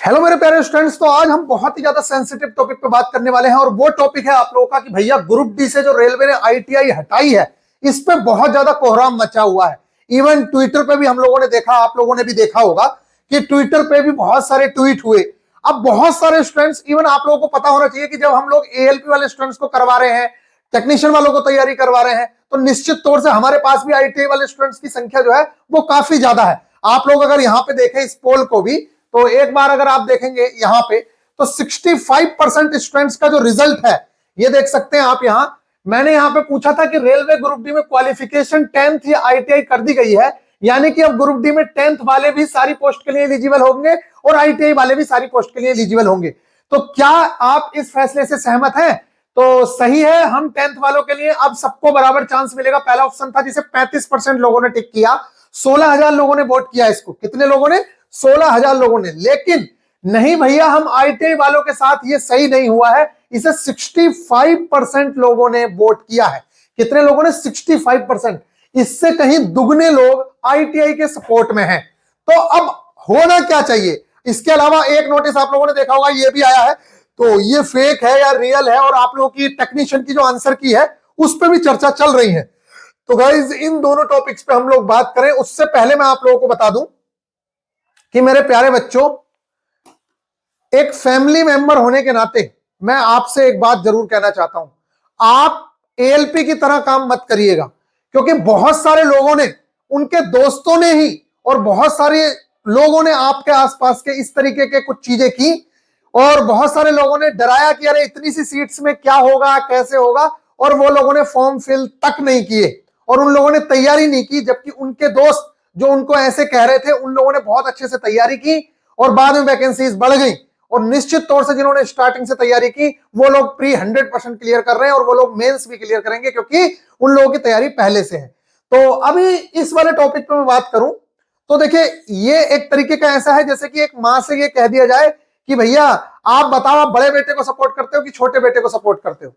Hello मेरे प्यारे students. तो आज हम बहुत ही ज्यादा सेंसिटिव टॉपिक पे बात करने वाले हैं और वो टॉपिक है आप लोगों का कि भैया ग्रुप डी से जो रेलवे ने आईटीआई हटाई है, इस पे बहुत ज्यादा कोहराम मचा हुआ है। इवन ट्विटर पे भी हम लोगों ने देखा, आप लोगों ने भी देखा होगा कि ट्विटर पे भी बहुत सारे ट्वीट हुए। अब बहुत सारे स्टूडेंट्स, इवन आप लोगों को पता होना चाहिए कि जब हम लोग एएलपी वाले स्टूडेंट्स को करवा रहे हैं, टेक्नीशियन वालों को तैयारी करवा रहे हैं, तो निश्चित तौर से हमारे पास भी आईटीआई वाले स्टूडेंट्स की संख्या जो है वो काफी ज्यादा है। आप लोग अगर यहाँ पे देखें इस पोल को भी, तो एक बार अगर आप देखेंगे यहाँ पे, तो 65% स्टूडेंट्स का जो रिजल्ट है ये देख सकते हैं आप। यहाँ मैंने यहाँ पे पूछा था कि रेलवे ग्रुप डी में क्वालिफिकेशन 10th या आईटीआई कर दी गई है, यानी कि अब ग्रुप डी में 10th वाले भी सारी पोस्ट के लिए एलिजिबल होंगे और आईटीआई वाले भी सारी पोस्ट के लिए एलिजिबल होंगे। तो क्या आप इस फैसले से सहमत हैं? तो सही है, हम 10th वालों के लिए अब सबको बराबर चांस मिलेगा। पहला ऑप्शन था जिसे 35% लोगों ने टिक किया, 16,000 लोगों ने वोट किया इसको। कितने लोगों ने? 16,000 लोगों ने। लेकिन नहीं भैया, हम आईटीआई वालों के साथ ये सही नहीं हुआ है, इसे 65% लोगों ने वोट किया है। कितने लोगों ने? 65%। इससे कहीं दुगने लोग आईटीआई के सपोर्ट में हैं। तो अब होना क्या चाहिए? इसके अलावा एक नोटिस आप लोगों ने देखा होगा, ये भी आया है, तो ये फेक है या रियल है, और आप लोगों की टेक्नीशियन की जो आंसर की है उस पर भी चर्चा चल रही है। तो गाइज, इन दोनों टॉपिक्स पे हम लोग बात करें उससे पहले मैं आप लोगों को बता दूं कि मेरे प्यारे बच्चों, एक फैमिली मेंबर होने के नाते मैं आपसे एक बात जरूर कहना चाहता हूं। आप एएलपी की तरह काम मत करिएगा, क्योंकि बहुत सारे लोगों ने, उनके दोस्तों ने ही और बहुत सारे लोगों ने आपके आसपास के इस तरीके के कुछ चीजें की, और बहुत सारे लोगों ने डराया कि अरे इतनी सी सीट्स में क्या होगा, कैसे होगा, और वो लोगों ने फॉर्म फिल तक नहीं किए और उन लोगों ने तैयारी नहीं की, जबकि उनके दोस्त जो उनको ऐसे कह रहे थे उन लोगों ने बहुत अच्छे से तैयारी की और बाद में वैकेंसीज बढ़ गई। और निश्चित तौर से जिन्होंने स्टार्टिंग से तैयारी की वो लोग प्री 100% क्लियर कर रहे हैं और वो लोग मेंस भी क्लियर करेंगे, क्योंकि उन लोगों की तैयारी पहले से है। तो अभी इस वाले टॉपिक पर मैं बात करूं तो देखिए, ये एक तरीके का ऐसा है जैसे कि एक मां से ये कह दिया जाए कि भैया आप बताओ, आप बड़े बेटे को सपोर्ट करते हो कि छोटे बेटे को सपोर्ट करते हो?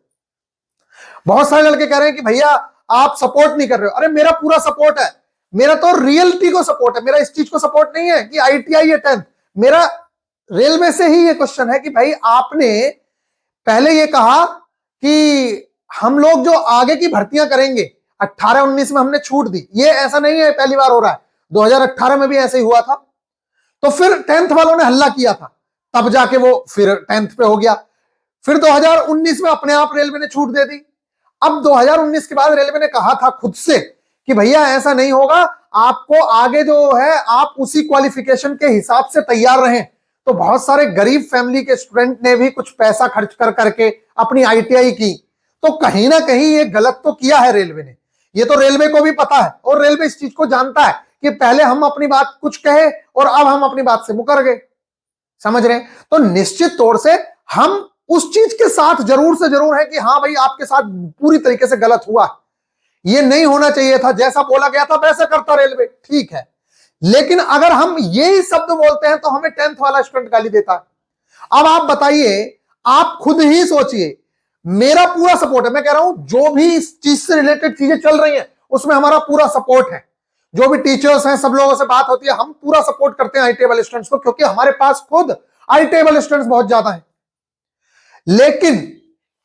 बहुत सारे लड़के कह रहे हैं कि भैया आप सपोर्ट नहीं कर रहे हो। अरे मेरा पूरा सपोर्ट है, मेरा तो रियलिटी को सपोर्ट है, मेरा इस चीज को सपोर्ट नहीं है कि आईटीआई या 10th। मेरा रेलवे से ही ये क्वेश्चन है कि भाई आपने पहले ये कहा कि हम लोग जो आगे की भर्तियां करेंगे 18-19 में हमने छूट दी। ये ऐसा नहीं है पहली बार हो रहा है, 2018 में भी ऐसे ही हुआ था। तो फिर 10th वालों ने हल्ला किया था, तब जाके वो फिर 10th पे हो गया। फिर 2019 में अपने आप रेलवे ने छूट दे दी। अब 2019 के बाद रेलवे ने कहा था खुद से कि भैया ऐसा नहीं होगा, आपको आगे जो है आप उसी क्वालिफिकेशन के हिसाब से तैयार रहें। तो बहुत सारे गरीब फैमिली के स्टूडेंट ने भी कुछ पैसा खर्च कर करके अपनी आईटीआई की। तो कहीं ना कहीं ये गलत तो किया है रेलवे ने, ये तो रेलवे को भी पता है और रेलवे इस चीज को जानता है कि पहले हम अपनी बात कुछ कहे और अब हम अपनी बात से मुकर गए। समझ रहे हैं? तो निश्चित तौर से हम उस चीज के साथ जरूर से जरूर है कि हाँ भाई आपके साथ पूरी तरीके से गलत हुआ, ये नहीं होना चाहिए था, जैसा बोला गया था वैसा करता रेलवे, ठीक है। लेकिन अगर हम यही शब्द बोलते हैं तो हमें 10th वाला स्टूडेंट गाली देता है। अब आप बताइए, आप खुद ही सोचिए, मेरा पूरा सपोर्ट है, मैं कह रहा हूं जो भी इस चीज से रिलेटेड चीजें चल रही हैं उसमें हमारा पूरा सपोर्ट है। जो भी टीचर्स हैं सब लोगों से बात होती है, हम पूरा सपोर्ट करते हैं आईटीआई वाले स्टूडेंट्स को, क्योंकि हमारे पास खुद आईटीआई वाले स्टूडेंट्स बहुत ज्यादा हैं। लेकिन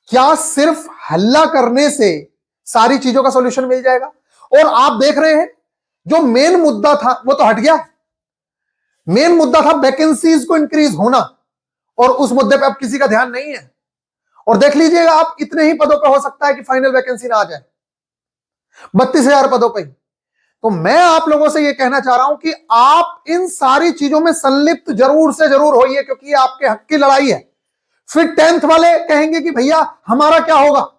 क्या सिर्फ हल्ला करने से सारी चीजों का सॉल्यूशन मिल जाएगा? और आप देख रहे हैं जो मेन मुद्दा था वो तो हट गया। मेन मुद्दा था वैकेंसीज को इंक्रीज होना, और उस मुद्दे पे अब किसी का ध्यान नहीं है। और देख लीजिएगा आप, इतने ही पदों पर हो सकता है कि फाइनल वैकेंसी ना आ जाए, 32,000 पदों पर। तो मैं आप लोगों से यह कहना चाह रहा हूं कि आप इन सारी चीजों में संलिप्त जरूर से जरूर होइए, क्योंकि ये आपके हक की लड़ाई है। फिर 10th वाले कहेंगे कि भैया हमारा क्या होगा?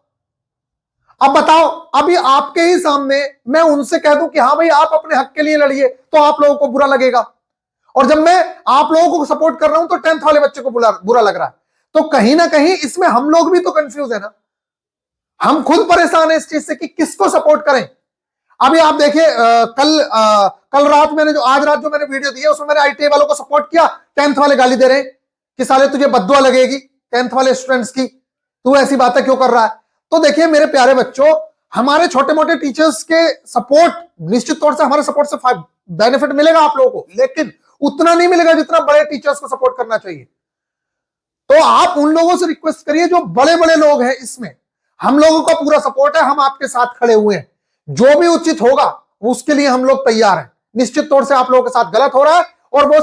अब बताओ, अभी आपके ही सामने मैं उनसे कह दूं कि हाँ भाई आप अपने हक के लिए लड़िए, तो आप लोगों को बुरा लगेगा। और जब मैं आप लोगों को सपोर्ट कर रहा हूं तो 10th वाले बच्चे को बुरा लग रहा है। तो कहीं ना कहीं इसमें हम लोग भी तो कंफ्यूज है ना, हम खुद परेशान है इस चीज से कि किसको सपोर्ट करें। अभी आप देखिए, कल रात मैंने जो आज रात जो मैंने वीडियो दी है उसमें मैंने आईटीआई वालों को सपोर्ट किया, 10th वाले गाली दे रहे हैं कि साले तुझे बद्दुआ लगेगी 10th वाले स्टूडेंट्स की, तू ऐसी बातें क्यों कर रहा है। तो देखिए मेरे प्यारे बच्चों, हमारे छोटे मोटे टीचर्स के सपोर्ट, निश्चित तौर से हमारे सपोर्ट से बेनिफिट मिलेगा आप लोगों को, लेकिन उतना नहीं मिलेगा जितना बड़े टीचर्स को सपोर्ट करना चाहिए। तो आप उन लोगों से रिक्वेस्ट करिए जो बड़े बड़े लोग हैं, इसमें हम लोगों का पूरा सपोर्ट है, हम आपके साथ खड़े हुए हैं, जो भी उचित होगा उसके लिए हम लोग तैयार हैं। निश्चित तौर से आप लोगों के साथ गलत हो रहा है और वो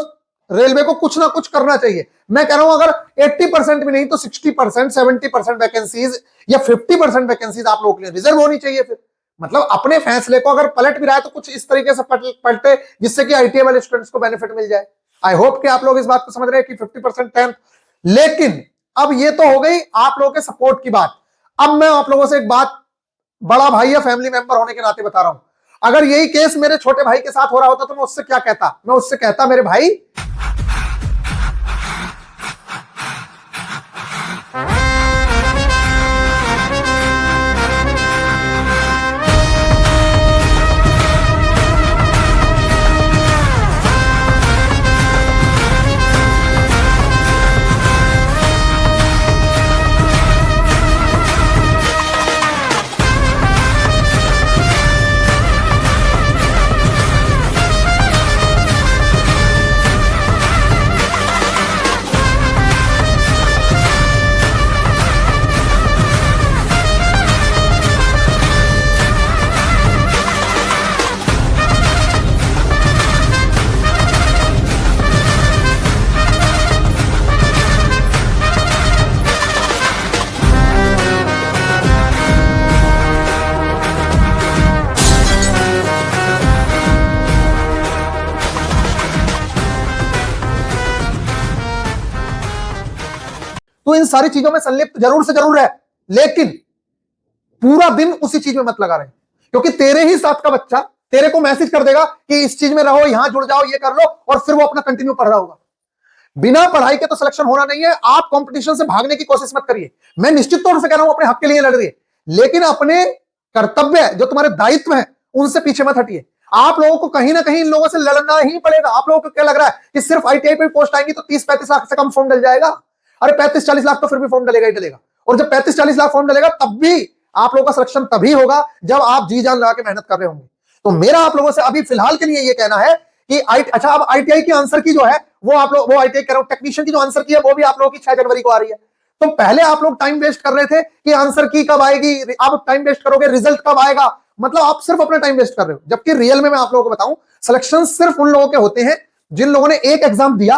रेलवे को कुछ ना कुछ करना चाहिए। मैं कह रहा हूं अगर 80% भी नहीं तो 60%, 70% वैकेंसीज या 50% वैकेंसीज आप लोगों के लिए रिजर्व होनी चाहिए। फिर मतलब अपने फैसले को अगर पलट भी रहा है तो कुछ इस तरीके से पलटे जिससे कि आईटीआई वाले स्टूडेंट्स को बेनिफिट मिल जाए। आई होप कि आप लोग इस बात को समझ रहे हैं कि 50% 10। लेकिन अब ये तो हो गई आप लोगों के सपोर्ट की बात। अब मैं आप लोगों से एक बात बड़ा भाई या फैमिली मेंबर होने के नाते बता रहा हूं, अगर यही केस मेरे छोटे भाई के साथ हो रहा होता तो मैं उससे क्या कहता? मैं उससे कहता मेरे भाई तो इन सारी चीजों में संलिप्त जरूर से जरूर है, लेकिन पूरा दिन उसी चीज में मत लगा रहे, क्योंकि तेरे ही साथ का बच्चा तेरे को मैसेज कर देगा कि इस चीज में रहो, यहां जुड़ जाओ, ये कर लो, और फिर वो अपना कंटिन्यू पढ़ रहा होगा। बिना पढ़ाई के तो सिलेक्शन होना नहीं है। आप कंपटीशन से भागने की कोशिश मत करिए। मैं निश्चित तौर से कह रहा हूं अपने हक के लिए लड़ रही है, लेकिन अपने कर्तव्य जो तुम्हारे दायित्व हैं उनसे पीछे मत हटिए। आप लोगों को कहीं ना कहीं इन लोगों से लड़ना ही पड़ेगा। आप लोगों को क्या लग रहा है कि सिर्फ आईटीआई पे पोस्ट आएंगी तो 30-35 लाख से कम फॉर्म डल जाएगा? अरे 35-40 लाख तो फिर भी फॉर्म डलेगा ही डलेगा। और जब 35-40 लाख फॉर्म डलेगा तब भी आप लोगों का सिलेक्शन तभी होगा जब आप जी जान लगा के मेहनत कर रहे होंगे। तो मेरा आप लोगों से अभी फिलहाल के लिए ये कहना है कि अच्छा, अब आईटीआई की आंसर की जो है वो आप लोग, वो आईटीआई कर रहा हूं, टेक्नीशियन की जो आंसर की है वो भी आप लोगों की 6 जनवरी को आ रही है। तो पहले आप लोग टाइम वेस्ट कर रहे थे कि आंसर की कब आएगी, आप टाइम वेस्ट करोगे रिजल्ट कब आएगा, मतलब आप सिर्फ अपना टाइम वेस्ट कर रहे हो। जबकि रियल में मैं आप लोगों को बताऊं, सिलेक्शन सिर्फ उन लोगों के होते हैं जिन लोगों ने एक एग्जाम दिया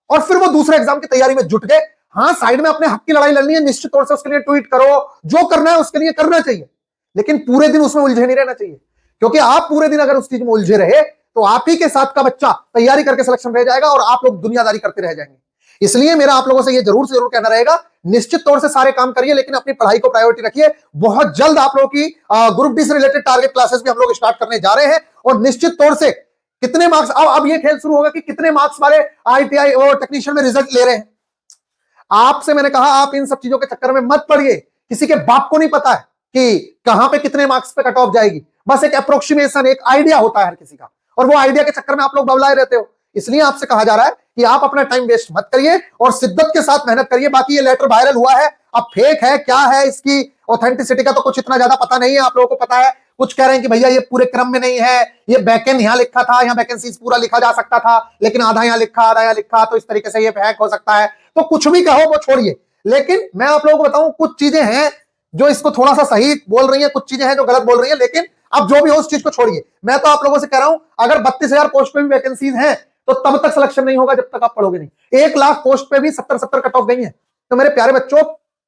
और फिर वो दूसरे एग्जाम की तैयारी में जुट गए। हाँ, साइड में अपने हक की लड़ाई लड़नी है, निश्चित तौर से उसके लिए ट्वीट करो, जो करना है उसके लिए करना चाहिए, लेकिन पूरे दिन उसमें उलझे नहीं रहना चाहिए। क्योंकि आप पूरे दिन अगर उस चीज में उलझे रहे तो आप ही के साथ का बच्चा तैयारी करके सिलेक्शन रह जाएगा और आप लोग दुनियादारी करते रह जाएंगे। इसलिए मेरा आप लोगों से ये जरूर से जरूर कहना रहेगा, निश्चित तौर से सारे काम करिए, लेकिन अपनी पढ़ाई को प्रायोरिटी रखिए। बहुत जल्द आप लोगों की ग्रुप डी से रिलेटेड टारगेट क्लासेस भी हम लोग स्टार्ट करने जा रहे हैं, और निश्चित तौर से कितने मार्क्स, अब ये खेल शुरू होगा कि कितने मार्क्स वाले आईटीआई और टेक्नीशियन में रिजल्ट ले रहे हैं। आपसे मैंने कहा आप इन सब चीजों के चक्कर में मत पड़िए। किसी के बाप को नहीं पता है कि कहां पे कितने मार्क्स पे कट ऑफ जाएगी। बस एक अप्रोक्सीमेशन, एक आइडिया होता है हर किसी का, और वो आइडिया के चक्कर में आप लोग बबलाए रहते हो। इसलिए आपसे कहा जा रहा है कि आप अपना टाइम वेस्ट मत करिए और शिद्दत के साथ मेहनत करिए। बाकी ये लेटर वायरल हुआ है, अब फेक है क्या है, इसकी ऑथेंटिसिटी का तो कुछ इतना ज्यादा पता नहीं है। आप लोगों को पता है, कुछ कह रहे हैं कि भैया ये पूरे क्रम में नहीं है, ये बैकेंड यहां लिखा था, यहां वैकेंसीज पूरा लिखा जा सकता था, लेकिन आधा यहां लिखा आधा यहां लिखा, तो इस तरीके से ये फेक हो सकता है। तो कुछ भी कहो वो छोड़िए, लेकिन मैं आप लोगों को बताऊं कुछ चीजें हैं जो इसको थोड़ा सा सही बोल रही है, कुछ चीजें हैं जो गलत बोल रही है, लेकिन अब जो भी हो उस चीज को छोड़िए। मैं तो आप लोगों से कह रहा हूं अगर 32,000 पोस्ट पे भी वैकेंसीज हैं तो तब तक सिलेक्शन नहीं होगा जब तक आप पढ़ोगे नहीं। 1 लाख पोस्ट पे भी 70 कट ऑफ गई है। तो मेरे प्यारे बच्चों,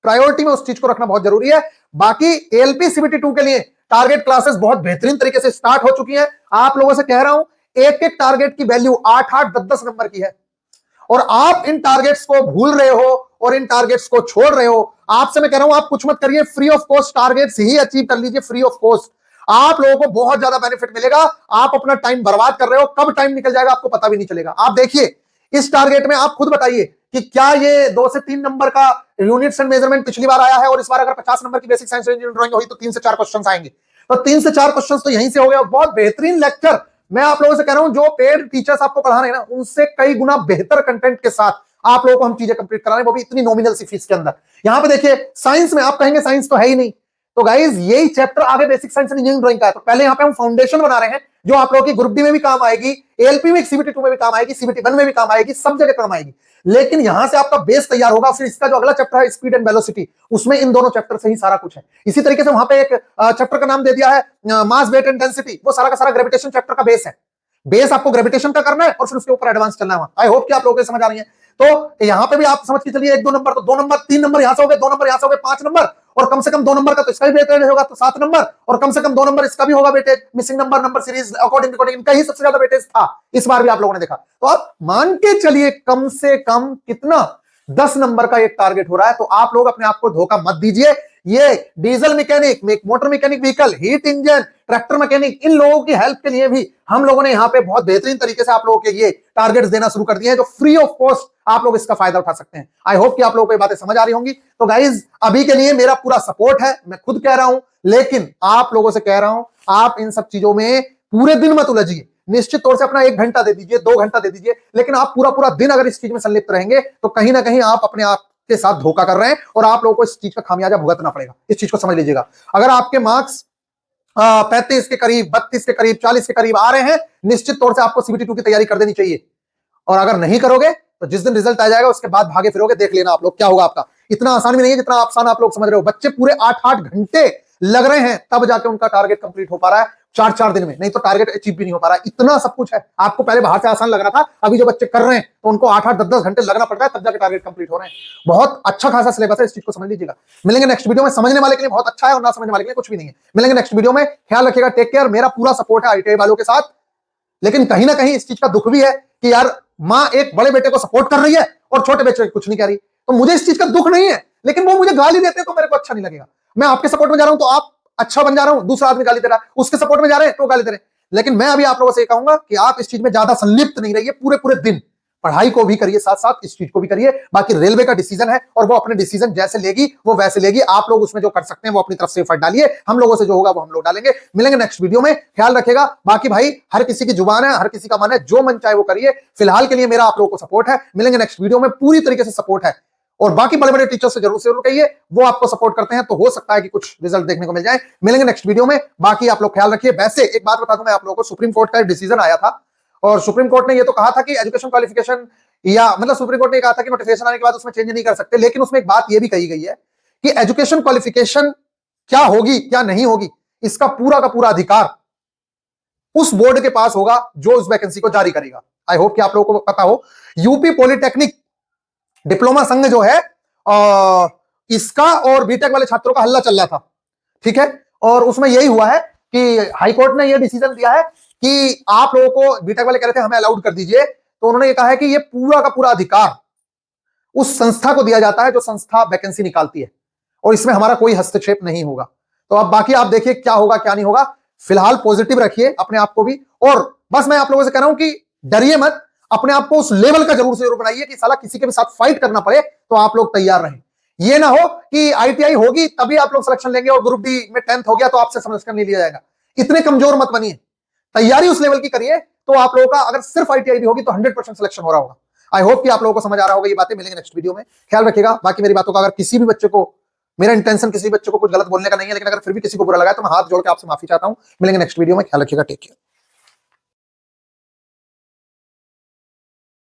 प्रायोरिटी में उस चीज को रखना बहुत जरूरी है। बाकी एलपी सीबीटी 2 के लिए टारगेट क्लासेस बहुत बेहतरीन तरीके से स्टार्ट हो चुकी हैं। आप लोगों से कह रहा हूं एक एक टारगेट की वैल्यू 8-8, 10-10 नंबर की है, और आप इन टारगेट्स को भूल रहे हो और इन टारगेट्स को छोड़ रहे हो। आपसे मैं कह रहा हूं आप कुछ मत करिए, free of cost targets he achieve कर लीजिए, फ्री ऑफ कॉस्ट। आप लोगों को बहुत ज्यादा बेनिफिट मिलेगा। आप अपना टाइम बर्बाद कर रहे हो, कब टाइम निकल जाएगा आपको पता भी नहीं चलेगा। आप देखिए इस टारगेट में, आप खुद बताइए कि क्या ये 2 से 3 नंबर का यूनिट्स एंड मेजरमेंट पिछली बार आया है, और इस बार अगर 50 नंबर की बेसिक साइंस इंजीनियरिंग ड्राइंग हुई तो 3 से 4 क्वेश्चन आएंगे। तो 3 से 4 क्वेश्चन तो यहीं से हो गया। बहुत बेहतरीन लेक्चर मैं आप लोगों से कह रहा हूं, जो पेड टीचर्स आपको पढ़ा रहे हैं ना, उनसे कई गुना बेहतर कंटेंट के साथ आप लोगों को हम चीजें कंप्लीट करा रहे हैं, वो भी इतनी नॉमिनल सी फीस के अंदर। यहां पे देखिए साइंस में आप कहेंगे साइंस तो है ही नहीं, तो गाइज यही चैप्टर आगे basic science and engineering drawing का है। तो पहले यहाँ पे हम फाउंडेशन बना रहे हैं जो आप लोगों की ग्रुप डी में भी काम आएगी, एएलपी में, सीबीटी 2 में भी काम आएगी, सीबीटी 1 में भी काम आएगी, सब जगह काम आएगी। लेकिन यहां से आपका बेस तैयार होगा, फिर इसका जो अगला चैप्टर है स्पीड एंड वेलोसिटी, उसमें इन दोनों चैप्टर से ही सारा कुछ है। इसी तरीके से वहां पे एक चैप्टर का नाम दे दिया है मास, वेट एंड डेंसिटी, वो सारा का सारा ग्रेविटेशन चैप्टर का बेस है। बेस आपको ग्रेविटेशन का करना है और फिर उसके ऊपर एडवांस चलना है। आई होप कि आप लोगों को समझ आ रही है। तो यहां पे भी आप समझ के चलिए 1-2 नंबर, तो 2 नंबर, 3 नंबर यहां से हो गए, 2 नंबर यहां से हो गए, 5 नंबर, और कम से कम 2 नंबर का तो इसका भी वेटेज होगा तो 7 नंबर, और कम से कम 2 नंबर इसका भी होगा weightage. Missing number, number series, according according इनका ही सबसे ज्यादा वेटेज था, इस बार भी आप लोगों ने देखा। तो आप मान के चलिए कम से कम कितना 10 नंबर का एक टारगेट हो रहा है। तो आप लोग अपने आप को धोखा मत दीजिए। ये diesel mechanic, motor mechanic vehicle, heat engine, tractor mechanic, इन लोगों की हेल्प के लिए भी हम लोगों ने यहाँ पे बहुत बेहतरीन तरीके से आप लोगों के लिए टारगेट्स देना शुरू कर दिए हैं, जो फ्री ऑफ कॉस्ट आप लोग इसका फायदा उठा सकते हैं। आई होप कि आप लोगों को ये बातें समझ आ रही होंगी। तो गाइज अभी के लिए मेरा पूरा सपोर्ट है, मैं खुद कह रहा हूं, लेकिन आप लोगों से कह रहा हूं, आप इन सब चीजों में पूरे दिन मत उलझिए। निश्चित तौर से अपना 1 घंटा दे दीजिए, 2 घंटा दे दीजिए, लेकिन आप पूरा पूरा दिन अगर इस चीज में संलिप्त रहेंगे तो कहीं ना कहीं आप अपने आप के साथ धोखा कर रहे हैं और आप लोगों को इस चीज का खामियाजा भुगतना पड़ेगा। इस चीज को समझ लीजिएगा। अगर आपके मार्क्स 35 के करीब, 32 के करीब, 40 के करीब आ रहे हैं, निश्चित तौर से आपको सीबीटी 2 की तैयारी कर देनी चाहिए। और अगर नहीं करोगे तो जिस दिन रिजल्ट आ जाएगा उसके बाद भागे फिरोगे, देख लेना आप लोग क्या होगा आपका। इतना आसान भी नहीं है जितना आसान आप लोग समझ रहे हो। बच्चे पूरे 8-8 घंटे लग रहे हैं तब जाके उनका टारगेट कंप्लीट हो पा रहा है 4-4 दिन में, नहीं तो टारगेट अचीव भी नहीं हो पा रहा है। इतना सब कुछ है। आपको पहले बाहर से आसान लग रहा था, अभी जो बच्चे कर रहे हैं तो उनको 8-8, 10-10 घंटे लगना पड़ रहा है तब जाके टारगेट कंप्लीट हो रहे हैं। बहुत अच्छा खासा सिलेबस है, इस चीज को समझ लीजिएगा। मिलेंगे नेक्स्ट वीडियो में। समझने वाले के लिए बहुत अच्छा है और ना समझने वाले के लिए कुछ भी नहीं है। मिलेंगे नेक्स्ट वीडियो में। ख्याल रखिएगा, टेक केयर। मेरा पूरा सपोर्ट है आईटीआई वालों के साथ, लेकिन कहीं ना कहीं इस चीज का दुख भी है कि यार माँ एक बड़े बेटे को सपोर्ट कर रही है और छोटे बेटे को कुछ नहीं कह रही। तो मुझे इस चीज का दुख नहीं है, लेकिन वो मुझे गाली देते हैं तो मेरे को अच्छा नहीं लगेगा। मैं आपके सपोर्ट में जा रहा हूं तो आप अच्छा बन जा रहा हूं, दूसरा आदमी गाली दे रहा है, उसके सपोर्ट में जा रहे हैं तो गाली दे रहे हैं। लेकिन मैं अभी आप लोगों से ये कहूंगा कि आप इस चीज में ज्यादा संलिप्त नहीं रहिए। पूरे पूरे दिन पढ़ाई को भी करिए, साथ साथ इस चीज को भी करिए। बाकी रेलवे का डिसीजन है और वो अपने डिसीजन जैसे लेगी वो वैसे लेगी। आप लोग उसमें जो कर सकते हैं वो अपनी तरफ से एफर्ट डालिए। हम लोगों से जो होगा वो हम लोग डालेंगे। मिलेंगे नेक्स्ट वीडियो में। ख्याल रखिएगा। बाकी भाई हर किसी की जुबान है, हर किसी का मन है, जो मन चाहे वो करिए। फिलहाल के लिए मेरा आप लोगों को सपोर्ट है। मिलेंगे नेक्स्ट वीडियो में। पूरी तरीके से सपोर्ट है और बाकी बड़े बड़े टीचर से जरूर कहिए, वो आपको सपोर्ट करते हैं तो हो सकता है कि कुछ रिजल्ट देखने को मिल जाए। मिलेंगे नेक्स्ट वीडियो में। बाकी आप लोग ख्याल रखिए। वैसे एक बात बता दूं मैं आप लोगों को, सुप्रीम कोर्ट का एक डिसीजन आया था और सुप्रीम कोर्ट ने ये तो कहा था कि एजुकेशन क्वालिफिकेशन, या मतलब सुप्रीम कोर्ट ने कहा था कि नोटिफिकेशन आने के बाद उसमें चेंज नहीं कर सकते, लेकिन उसमें एक बात यह भी कही गई है कि एजुकेशन क्वालिफिकेशन क्या होगी क्या नहीं होगी, इसका पूरा का पूरा अधिकार उस बोर्ड के पास होगा जो उस वैकेंसी को जारी करेगा। आई होप कि आप लोगों को पता हो, यूपी पॉलिटेक्निक डिप्लोमा संघ जो है इसका और बीटेक वाले छात्रों का हल्ला चल रहा था, ठीक है। और उसमें यही हुआ है कि हाई कोर्ट ने यह डिसीजन दिया है कि आप लोगों को, बीटेक वाले कह रहे थे हमें अलाउड कर दीजिए, तो उन्होंने ये कहा है कि ये पूरा का पूरा अधिकार उस संस्था को दिया जाता है जो संस्था वैकेंसी निकालती है और इसमें हमारा कोई हस्तक्षेप नहीं होगा। तो अब बाकी आप देखिए क्या होगा क्या नहीं होगा। फिलहाल पॉजिटिव रखिए अपने आप को भी, और बस मैं आप लोगों से कह रहा हूं कि डरिए मत। अपने आप को उस लेवल का जरूर से जरूर बनाइए कि साला किसी के भी साथ फाइट करना पड़े तो आप लोग तैयार रहें। ये ना हो कि आईटीआई होगी तभी आप लोग सिलेक्शन लेंगे और ग्रुप डी में 10th हो गया तो आपसे सिलेक्शन नहीं लिया जाएगा। इतने कमजोर मत बनिए, तैयारी उस लेवल की करिए तो आप लोगों का अगर सिर्फ आईटीआई भी होगी तो 100% सिलेक्शन हो रहा होगा। आई होप कि आप लोगों को समझ आ रहा होगा ये बातें। मिलेंगे नेक्स्ट वीडियो में। ख्याल रखिएगा। बाकी मेरी बातों का अगर किसी भी बच्चे को, मेरा इंटेंशन किसी बच्चे को कुछ गलत बोलने का नहीं है, लेकिन अगर फिर भी किसी को बुरा लगा है तो मैं हाथ जोड़ के आपसे माफी चाहता हूं। मिलेंगे नेक्स्ट वीडियो में। ख्याल रखिएगा। Take care.